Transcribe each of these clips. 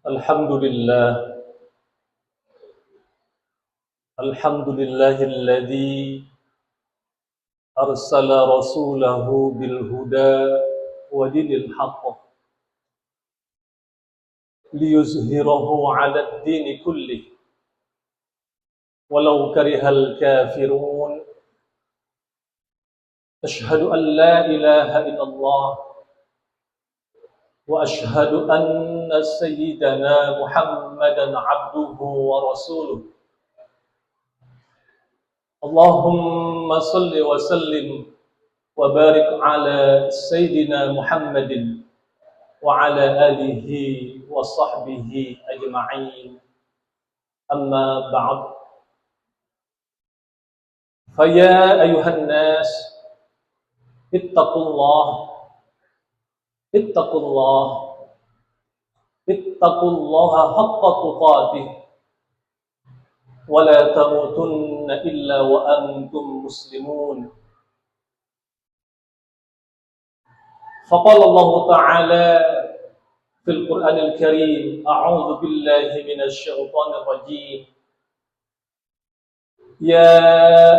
Alhamdulillah, alhamdulillahilladzi arsala rasulahu bil huda wa dinil haqq liyuzhirahu 'ala ad-dini kullih walau karihal kafirun. Asyhadu an la ilaha illallah wa asyhadu anna sayyidana Muhammadan 'abduhu wa rasuluh. Allahumma salli wa sallim wa barik ala sayyidina Muhammadin wa ala alihi wa sahbihi ajma'in. Amma ba'd. Faya ayuhan nas, ittaqullah, ittaqullah, ittaqullaha haqqa tuqatih, wa la tamutunna illa wa antum muslimun. Faqala Allah Ta'ala fil Qur'anil Karim, a'udzu billahi minasy syaithanir rajim. Ya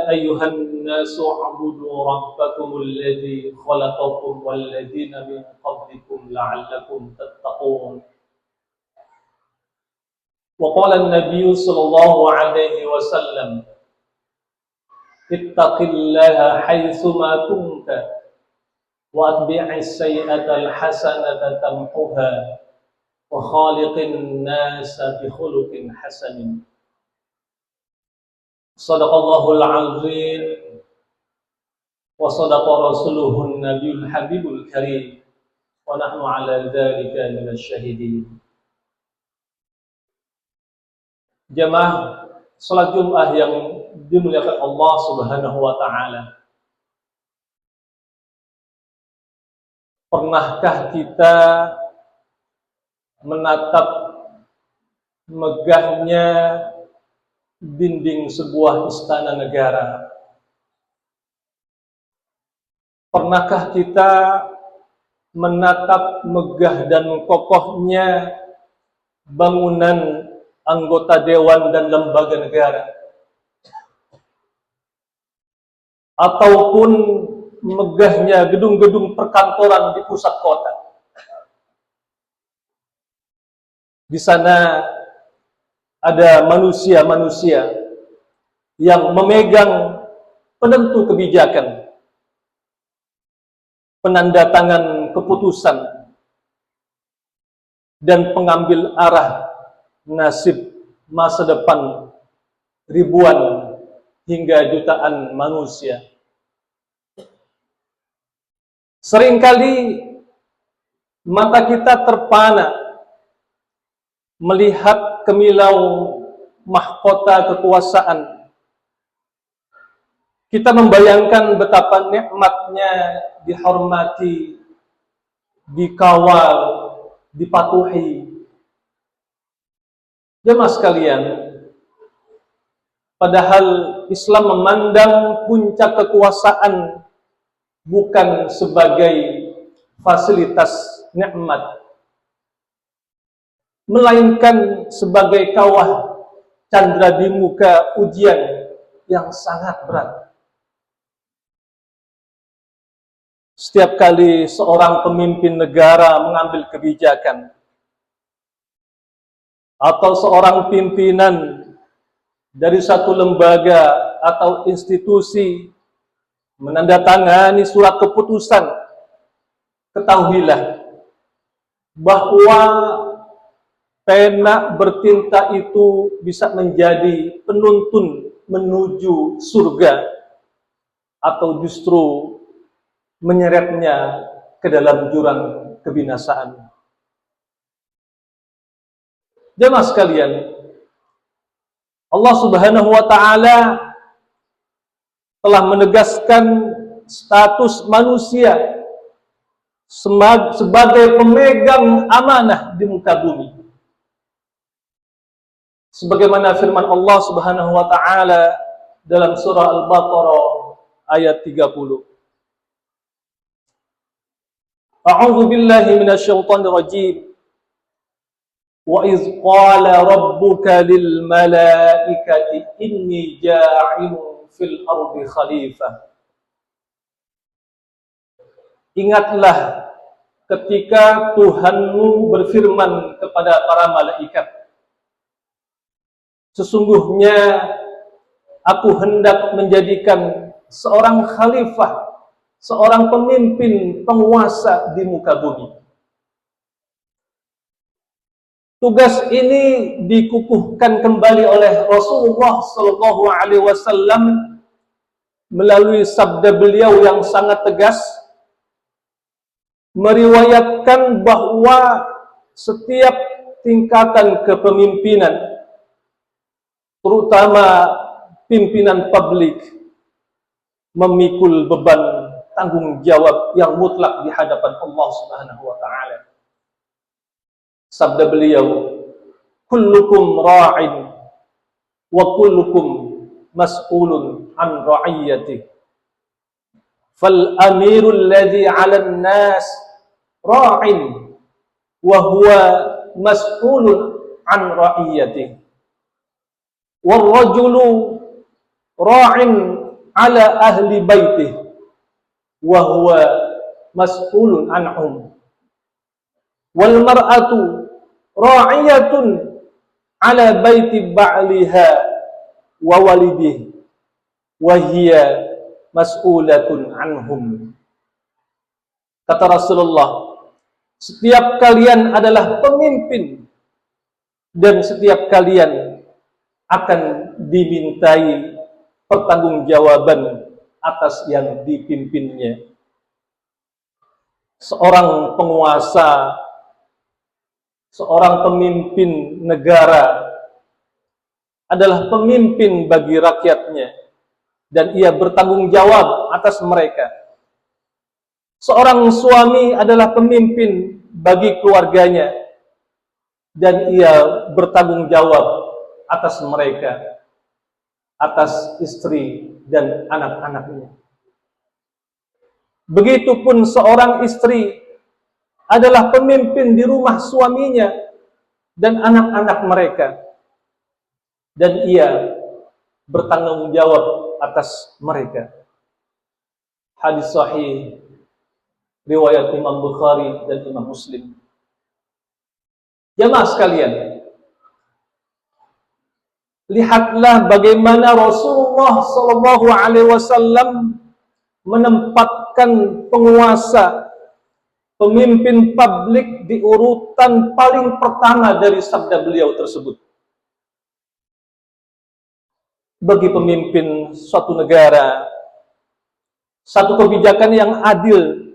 ayyuhan nasu ubudu rabbakumul ladzi khalaqakum wal ladzina min qablikum la'allakum tattaqun. Wa qala an-nabiy sallallahu alaihi wasallam, ittaqillaha haitsu ma kunta wa atbi'is sayyi'atal hasanata tamhuha wa khaliqin nasa bi khuluqin hasanin. Shadaqallahul azim wa sadaqa rasuluhun nabiyul habibul karim wa nahnu ala dzalika minasy syahidin. Jamaah salat Jumat yang dimuliakan Allah Subhanahu wa taala. Pernahkah kita menatap megahnya dinding sebuah istana negara? Pernahkah kita menatap megah dan kokohnya bangunan anggota dewan dan lembaga negara? Ataupun megahnya gedung-gedung perkantoran di pusat kota? Di sana ada manusia-manusia yang memegang penentu kebijakan, penanda tangan keputusan, dan pengambil arah nasib masa depan ribuan hingga jutaan manusia. Seringkali mata kita terpana melihat kemilau mahkota kekuasaan. Kita membayangkan betapa nikmatnya dihormati, dikawal, dipatuhi. Jemaah sekalian, padahal Islam memandang puncak kekuasaan bukan sebagai fasilitas nikmat, melainkan sebagai kawah candra di muka ujian yang sangat berat. Setiap kali seorang pemimpin negara mengambil kebijakan, atau seorang pimpinan dari satu lembaga atau institusi menandatangani surat keputusan, ketahuilah bahwa pena bertinta itu bisa menjadi penuntun menuju surga atau justru menyeretnya ke dalam jurang kebinasaan. Jemaah sekalian, Allah Subhanahu wa taala telah menegaskan status manusia sebagai pemegang amanah di muka bumi. Sebagaimana firman Allah Subhanahu wa taala dalam surah Al-Baqarah ayat 30. A'udzu billahi minasyaitonir rajim. Wa iz qala rabbuka lil malaikati inni ja'ilun fil ardi khalifah. Ingatlah ketika Tuhanmu berfirman kepada para malaikat, sesungguhnya aku hendak menjadikan seorang khalifah, seorang pemimpin, penguasa di muka bumi. Tugas ini dikukuhkan kembali oleh Rasulullah Sallallahu Alaihi Wasallam melalui sabda beliau yang sangat tegas, meriwayatkan bahwa setiap tingkatan kepemimpinan, terutama pimpinan publik, memikul beban tanggung jawab yang mutlak di hadapan Allah Subhanahu wa taala. Sabda beliau, kullukum ra'in wa kullukum mas'ulun an ra'iyatih. Fal amirul ladzi 'alan nas ra'in wa huwa mas'ulun an ra'iyatih. Wal rajulu ra'in 'ala ahli baitih wa huwa mas'ulun anhum. Wal mar'atu ra'iyatun 'ala baiti ba'liha wa walidihi wa hiya mas'ulatun anhum. Kata Rasulullah, setiap kalian adalah pemimpin dan setiap kalian akan dimintai pertanggungjawaban atas yang dipimpinnya. Seorang penguasa, seorang pemimpin negara adalah pemimpin bagi rakyatnya dan ia bertanggung jawab atas mereka. Seorang suami adalah pemimpin bagi keluarganya dan ia bertanggung jawab atas mereka, atas istri dan anak-anaknya. Begitupun seorang istri adalah pemimpin di rumah suaminya dan anak-anak mereka, dan ia bertanggung jawab atas mereka. Hadis sahih riwayat Imam Bukhari dan Imam Muslim. Jamaah sekalian, lihatlah bagaimana Rasulullah Sallallahu Alaihi Wasallam menempatkan penguasa, pemimpin publik di urutan paling pertama dari sabda beliau tersebut. Bagi pemimpin suatu negara, satu kebijakan yang adil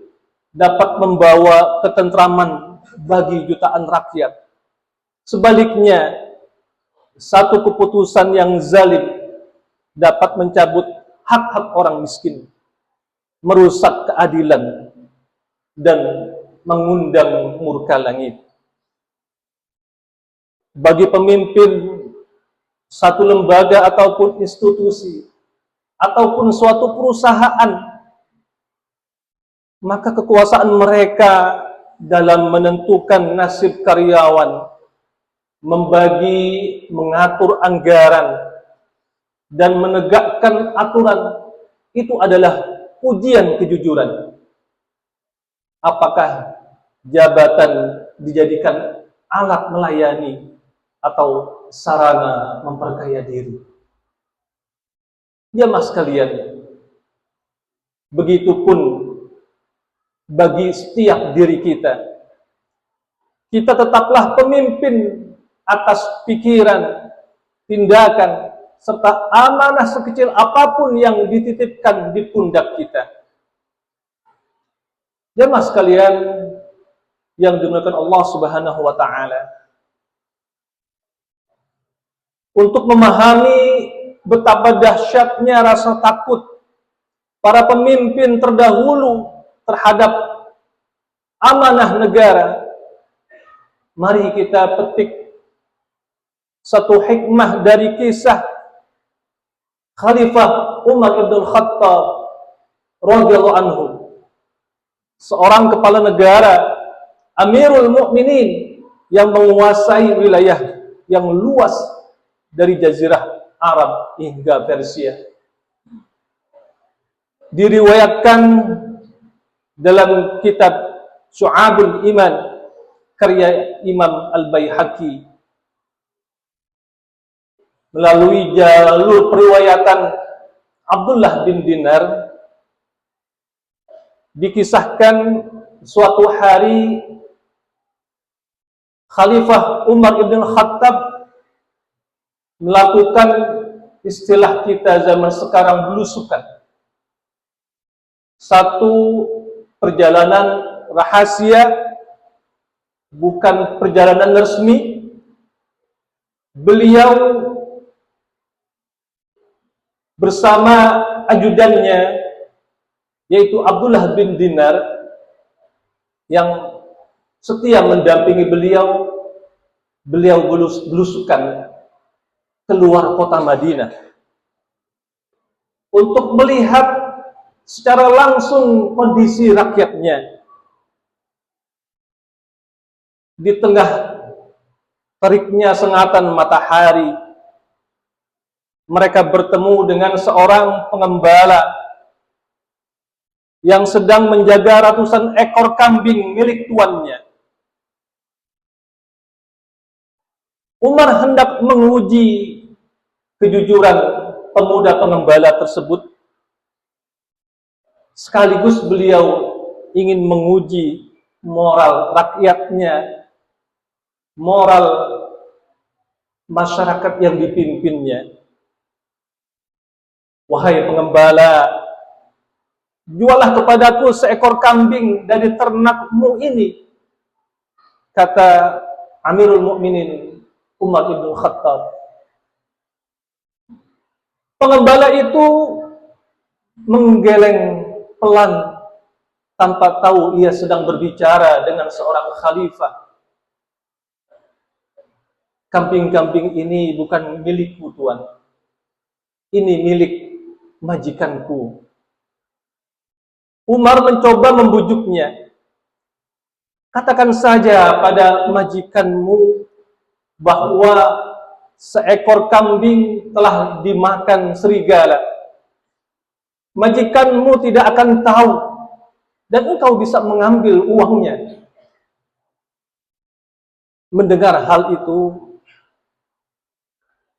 dapat membawa ketentraman bagi jutaan rakyat. Sebaliknya, satu keputusan yang zalim dapat mencabut hak-hak orang miskin, merusak keadilan, dan mengundang murka langit. Bagi pemimpin satu lembaga ataupun institusi ataupun suatu perusahaan, maka kekuasaan mereka dalam menentukan nasib karyawan, membagi, mengatur anggaran, dan menegakkan aturan, itu adalah ujian kejujuran. Apakah jabatan dijadikan alat melayani atau sarana memperkaya diri? Jamaah sekalian, begitupun bagi setiap diri kita. Kita tetaplah pemimpin atas pikiran, tindakan, serta amanah sekecil apapun yang dititipkan di pundak kita. Jamaah sekalian yang dimuliakan Allah Subhanahu wa taala, untuk memahami betapa dahsyatnya rasa takut para pemimpin terdahulu terhadap amanah negara, mari kita petik satu hikmah dari kisah Khalifah Umar ibn Khattab radhiyallahu anhu, seorang kepala negara, Amirul Mukminin yang menguasai wilayah yang luas dari Jazirah Arab hingga Persia. Diriwayatkan dalam kitab Syu'abul Iman karya Imam Al-Baihaqi melalui jalur periwayatan Abdullah bin Dinar, dikisahkan suatu hari Khalifah Umar ibn Khattab melakukan istilah kita zaman sekarang belusukan. Satu perjalanan rahasia, bukan perjalanan resmi. Beliau bersama ajudannya, yaitu Abdullah bin Dinar, yang setia mendampingi beliau belusukan keluar kota Madinah untuk melihat secara langsung kondisi rakyatnya. Di tengah teriknya sengatan matahari, mereka bertemu dengan seorang pengembala yang sedang menjaga ratusan ekor kambing milik tuannya. Umar hendak menguji kejujuran pemuda pengembala tersebut, sekaligus beliau ingin menguji moral rakyatnya, moral masyarakat yang dipimpinnya. Wahai pengembala, jualah kepadaku seekor kambing dari ternakmu ini, kata Amirul Mukminin Umar ibn Khattab. Pengembala itu menggeleng pelan tanpa tahu ia sedang berbicara dengan seorang khalifah. Kambing-kambing ini bukan milikku, Tuan. Ini milik majikanku. Umar mencoba membujuknya. Katakan saja pada majikanmu bahwa seekor kambing telah dimakan serigala. Majikanmu tidak akan tahu dan engkau bisa mengambil uangnya. Mendengar hal itu,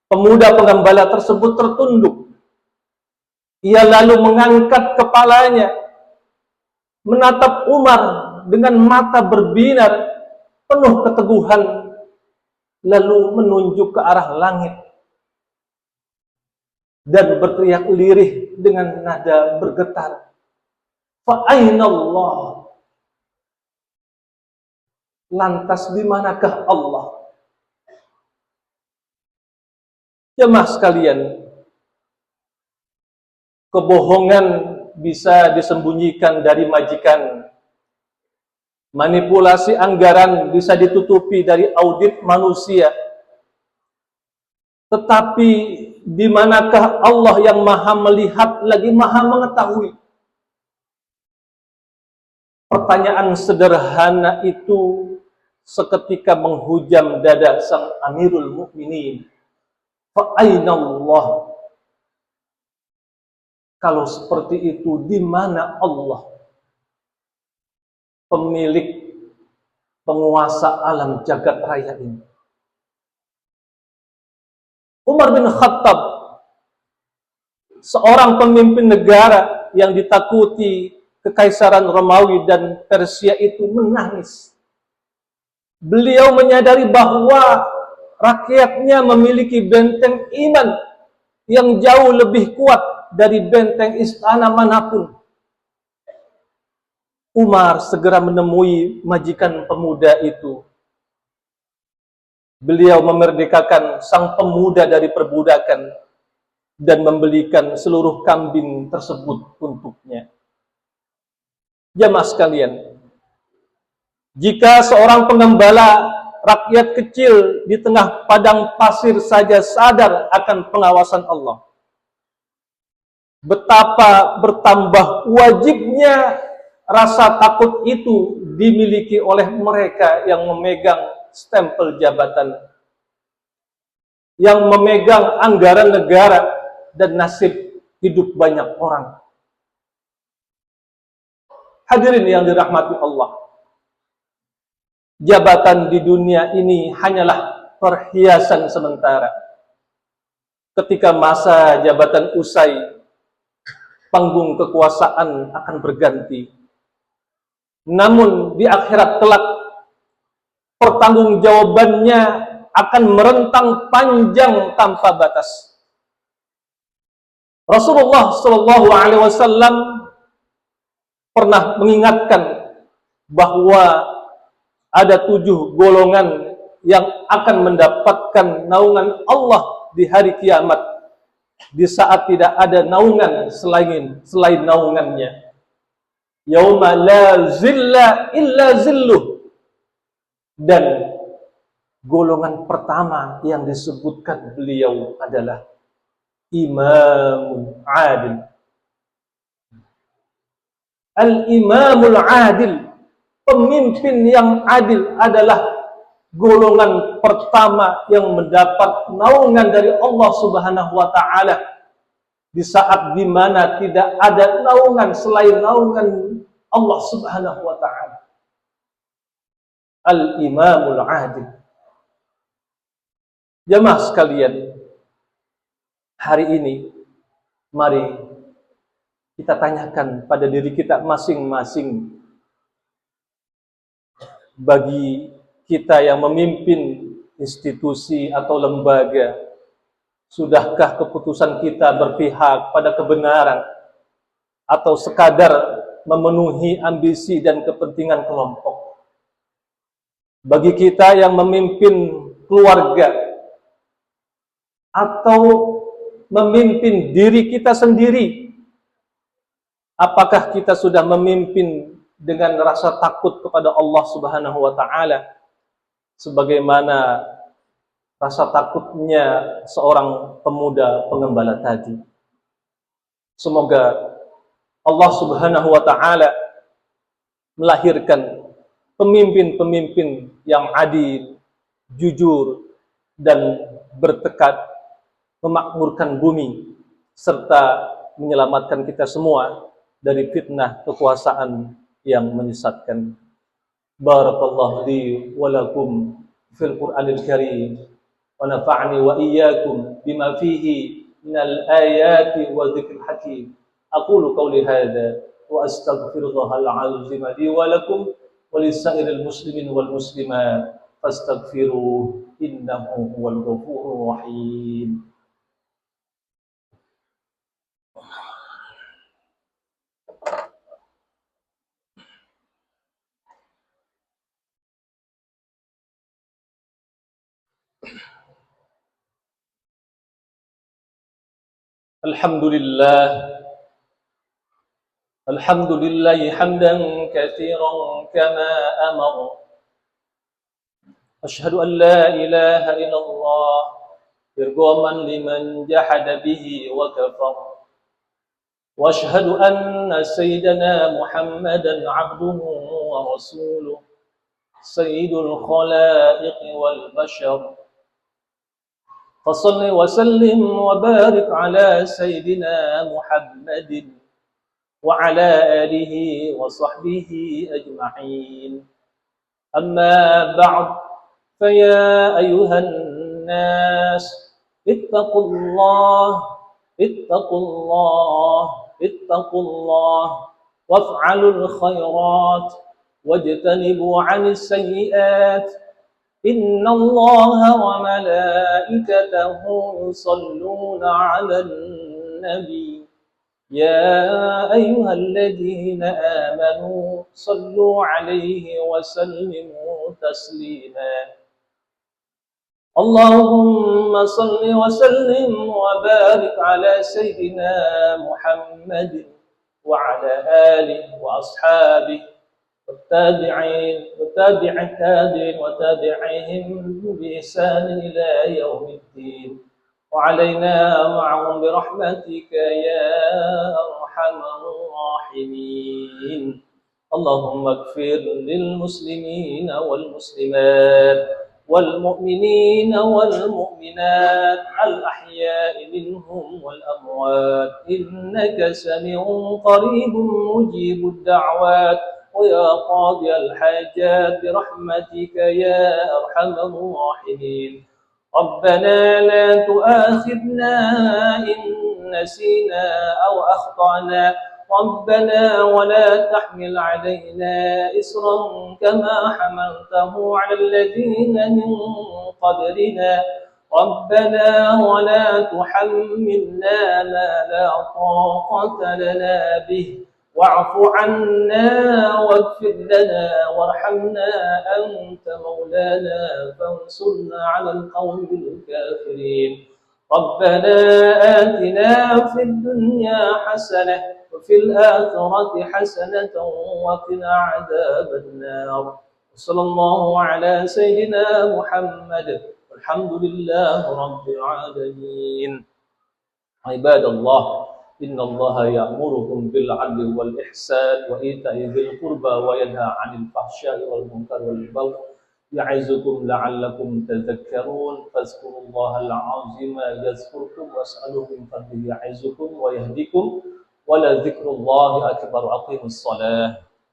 pemuda pengembala tersebut tertunduk. Ia lalu mengangkat kepalanya, menatap Umar dengan mata berbinar penuh keteguhan, lalu menunjuk ke arah langit dan berteriak lirih dengan nada bergetar, fa aina Allah? Lantas di manakah Allah? Jemaah sekalian, kebohongan bisa disembunyikan dari majikan. Manipulasi anggaran bisa ditutupi dari audit manusia. Tetapi di manakah Allah yang maha melihat lagi maha mengetahui? Pertanyaan sederhana itu seketika menghujam dada sang Amirul Mukminin. Fa aina Allah? Kalau seperti itu, di mana Allah? Pemilik, penguasa alam jagat raya ini. Umar bin Khattab, seorang pemimpin negara yang ditakuti kekaisaran Romawi dan Persia itu, menangis. Beliau menyadari bahwa rakyatnya memiliki benteng iman yang jauh lebih kuat dari benteng istana manapun. Umar segera menemui majikan pemuda itu. Beliau memerdekakan sang pemuda dari perbudakan dan membelikan seluruh kambing tersebut untuknya. Jamaah sekalian, jika seorang pengembala rakyat kecil di tengah padang pasir saja sadar akan pengawasan Allah, betapa bertambah wajibnya rasa takut itu dimiliki oleh mereka yang memegang stempel jabatan, yang memegang anggaran negara dan nasib hidup banyak orang. Hadirin yang dirahmati Allah, jabatan di dunia ini hanyalah perhiasan sementara. Ketika masa jabatan usai, panggung kekuasaan akan berganti. Namun di akhirat kelak, pertanggungjawabannya akan merentang panjang tanpa batas. Rasulullah Shallallahu Alaihi Wasallam pernah mengingatkan bahwa ada 7 golongan yang akan mendapatkan naungan Allah di hari kiamat, di saat tidak ada naungan selain naungannya. Yauma la zilla illa zilluh. Dan golongan pertama yang disebutkan beliau adalah Imamul Adil. Al-Imamul Adil, pemimpin yang adil, adalah golongan pertama yang mendapat naungan dari Allah Subhanahu wa Ta'ala di saat di mana tidak ada naungan selain naungan Allah Subhanahu wa Ta'ala. Al-Imamul Adil. Jamaah sekalian, hari ini mari kita tanyakan pada diri kita masing-masing. Bagi kita yang memimpin institusi atau lembaga, sudahkah keputusan kita berpihak pada kebenaran atau sekadar memenuhi ambisi dan kepentingan kelompok? Bagi kita yang memimpin keluarga atau memimpin diri kita sendiri, apakah kita sudah memimpin dengan rasa takut kepada Allah Subhanahu wa Ta'ala sebagaimana rasa takutnya seorang pemuda pengembala tadi? Semoga Allah Subhanahu wa Ta'ala melahirkan pemimpin-pemimpin yang adil, jujur, dan bertekad memakmurkan bumi serta menyelamatkan kita semua dari fitnah kekuasaan yang menyesatkan. Barakallahu li wa lakum fil Qur'anil Karim wa nafa'ni wa iyyakum bima fihi minal ayati wa dzikril hakim. Aqulu qawli hadza wa astaghfirullahal azim li wa lakum wa lisairil muslimin wal muslimat fastaghfiruhu innahu huwal ghafurur rahim. Alhamdulillah hamdan katsiran kama amara. Asyhadu an la ilaha illallah irghaman liman jahada bihi wa kafar. Wa asyhadu anna sayyidana Muhammadan 'abduhu wa rasuluh sayyidul khalaiqi wal bashar. فصل وسلم وبارك على سيدنا محمد وعلى آله وصحبه أجمعين. أما بعد، فيا أيها الناس اتقوا الله اتقوا الله اتقوا الله وافعلوا الخيرات واجتنبوا عن السيئات. إن الله وملائكته يصلون على النبي يا أيها الذين آمنوا صلوا عليه وسلموا تسليما. اللهم صل وسلم وبارك على سيدنا محمد وعلى آله وأصحابه والتابعين وتابع التابعين وتابعيهم بإحسان إلى يوم الدين وعلينا معهم برحمتك يا أرحم الراحمين. اللهم اغفر للمسلمين والمسلمات والمؤمنين والمؤمنات الأحياء منهم والأموات إنك سميع قريب مجيب الدعوات ويا قاضي الحاجات برحمتك يا أرحم الراحمين. ربنا لا تؤاخذنا إن نسينا أو أخطأنا ربنا ولا تحمل علينا إصرا كما حملته على الذين من قبلنا ربنا ولا تحملنا ما لا طاقة لنا به واعف عنا واغفر لنا وارحمنا أنت مولانا فانصرنا على القوم الكافرين. ربنا آتنا في الدنيا حسنة وفي الآخرة حسنة وقنا عذاب النار. وصلى الله على سيدنا محمد والحمد لله رب العالمين. عباد الله إن الله يأمركم بالعدل والإحسان وإيتاء ذي القربى وينهى عن الفحشاء والمنكر والبغي يعظكم لعلكم تذكرون فاذكروا الله العظيم يذكركم واسألوه من فضله يعظكم ويهديكم ولذكر الله أكبر. أقيموا الصلاة.